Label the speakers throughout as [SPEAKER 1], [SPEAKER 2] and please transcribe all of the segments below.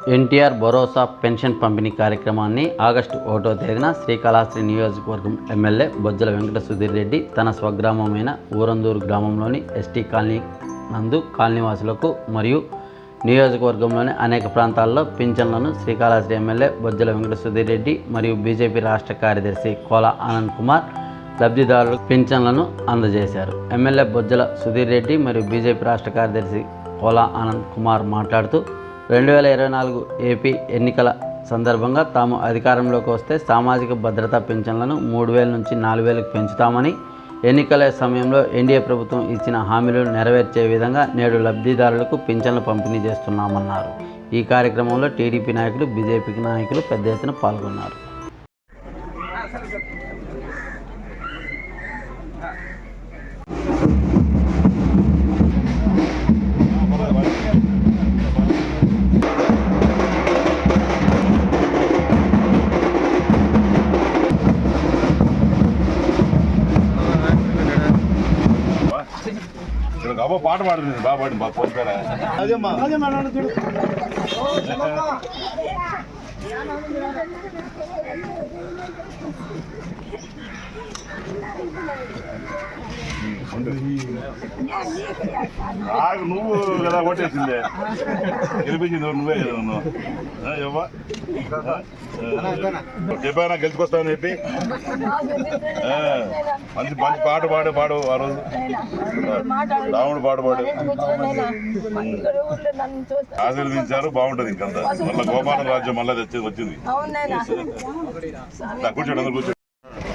[SPEAKER 1] ఎన్టీఆర్ భరోసా pension పంపిణీ కార్యక్రమాన్ని August 1వ తేదీన శ్రీకాళహస్తి నియోజకవర్గం ఎమ్మెల్యే బొజ్జల వెంకట సుధీర్ రెడ్డి తన స్వగ్రామమైన ఊరందూరు గ్రామంలోని ఎస్టీ కాలనీ నందు కాలనీవాసులకు మరియు నియోజకవర్గంలోని అనేక ప్రాంతాల్లో పింఛన్లను శ్రీకాళహస్తి ఎమ్మెల్యే బొజ్జల వెంకట సుధీర్ రెడ్డి మరియు బీజేపీ రాష్ట్ర కార్యదర్శి కోల ఆనంద్ కుమార్ లబ్ధిదారులకు పింఛన్లను అందజేశారు. ఎమ్మెల్యే బొజ్జల సుధీర్ రెడ్డి మరియు బీజేపీ రాష్ట్ర కార్యదర్శి కోల ఆనంద్ కుమార్ మాట్లాడుతూ 2024 ఏపీ ఎన్నికల సందర్భంగా తాము అధికారంలోకి వస్తే సామాజిక భద్రతా పింఛన్లను 3,000 నుంచి 4,000కు పెంచుతామని, ఎన్నికల సమయంలో ఎన్డీఏ ప్రభుత్వం ఇచ్చిన హామీలను నెరవేర్చే విధంగా నేడు లబ్ధిదారులకు పింఛన్లు పంపిణీ చేస్తున్నామన్నారు. ఈ కార్యక్రమంలో టీడీపీ నాయకులు, బీజేపీ నాయకులు పెద్ద ఎత్తున పాల్గొన్నారు.
[SPEAKER 2] అబ్బో పాట పాడుతుంది బాగా పాడింది బాగా పోతారా నాకు నువ్వు కదా ఓటేసిందే గెలిపించింది నువ్వే కదా నువ్వు చెప్పానా గెలుచుకొస్తావని చెప్పి మంచి మంచి పాట పాడు ఆ రోజు రాముడు పాట పాడు ఆశీర్వదించారు. బాగుంటది ఇంకంతా మళ్ళీ గోపాల రాజ్యం మళ్ళీ వచ్చింది. కూర్చోండి అందరు కూర్చోండి.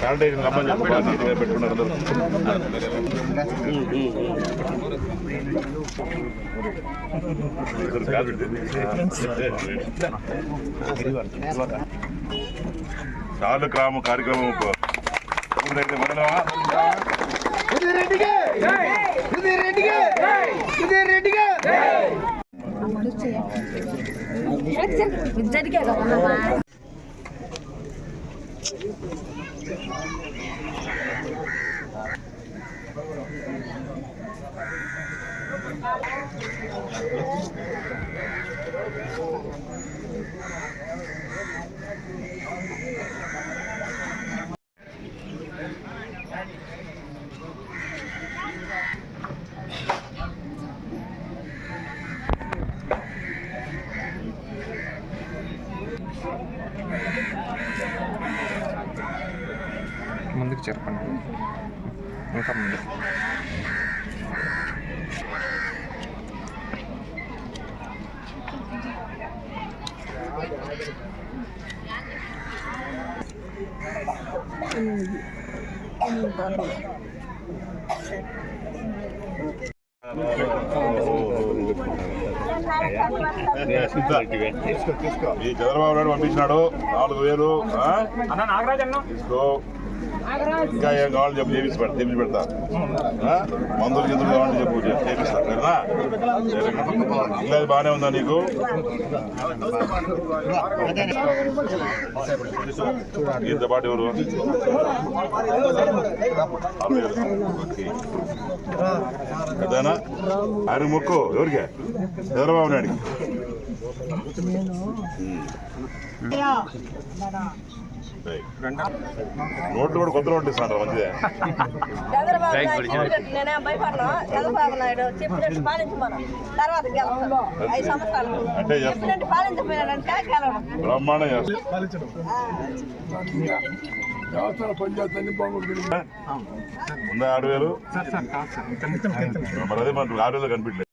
[SPEAKER 2] శానిటైజర్ రమ్మని చెప్పి పెట్టుకున్నారు అందరూ. చాలు గ్రామ కార్యక్రమం
[SPEAKER 3] ముందుకు చెప్పండి. ఇంకా ముందు ఈ చంద్రబాబు నాయుడు పంపించినాడు 4,000 తీసుకో. ఇంకా ఏం కావాలో చెప్పు చేపించి పెడతా. మందులు గిందులు కావాలంటే చెప్పు చేపిస్తా. సరేనా? ఇంకా బాగానే ఉందా నీకు? దీంతో పాటు ఎవరు అదేనా ఆయన మొక్కు ఎవరికి? చంద్రబాబు నాయుడికి. నోట్లు కూడా కొత్త నోట్లు ఇస్తున్నారు. మంచిదే. బ్రహ్మాండం ఉందా 6,000? మరి అదే మన 6,000 కనిపించలేదు.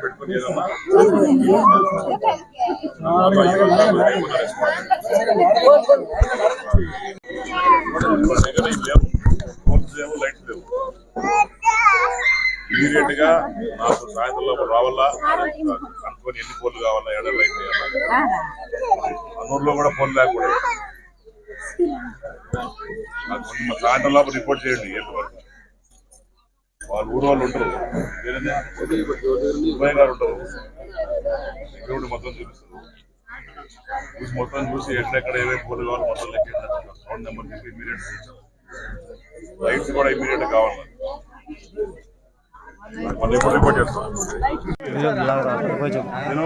[SPEAKER 3] పెట్టుకుని లైట్ లేవు. ఇమీడియట్ గా నాకు సాయంత్రం రావాలా అనుకోని ఎన్ని ఫోన్లు కావాలా ఎడ లైట్ వేయాలా. అన్నూరులో కూడా ఫోన్ లేకపోతే సాయంత్రం లోపల రిపోర్ట్ చేయండి. వాళ్ళు ఊరు వాళ్ళు ఉంటారు, ఉభయ గారు ఉంటారు, సెక్యూరిటీ మొత్తం చూపిస్తారు. మొత్తం చూసి ఎక్కడెక్కడ ఏవే ఫోన్లు కావాలి మొత్తం లెక్క సౌండ్ నెంబర్ చెప్పి ఇమీడియట్ లైట్స్ కూడా ఇమీడియట్ కావాలి. మళ్ళీ ఎప్పుడు రిపోర్ట్ చేస్తాం నేను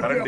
[SPEAKER 3] కరెంట్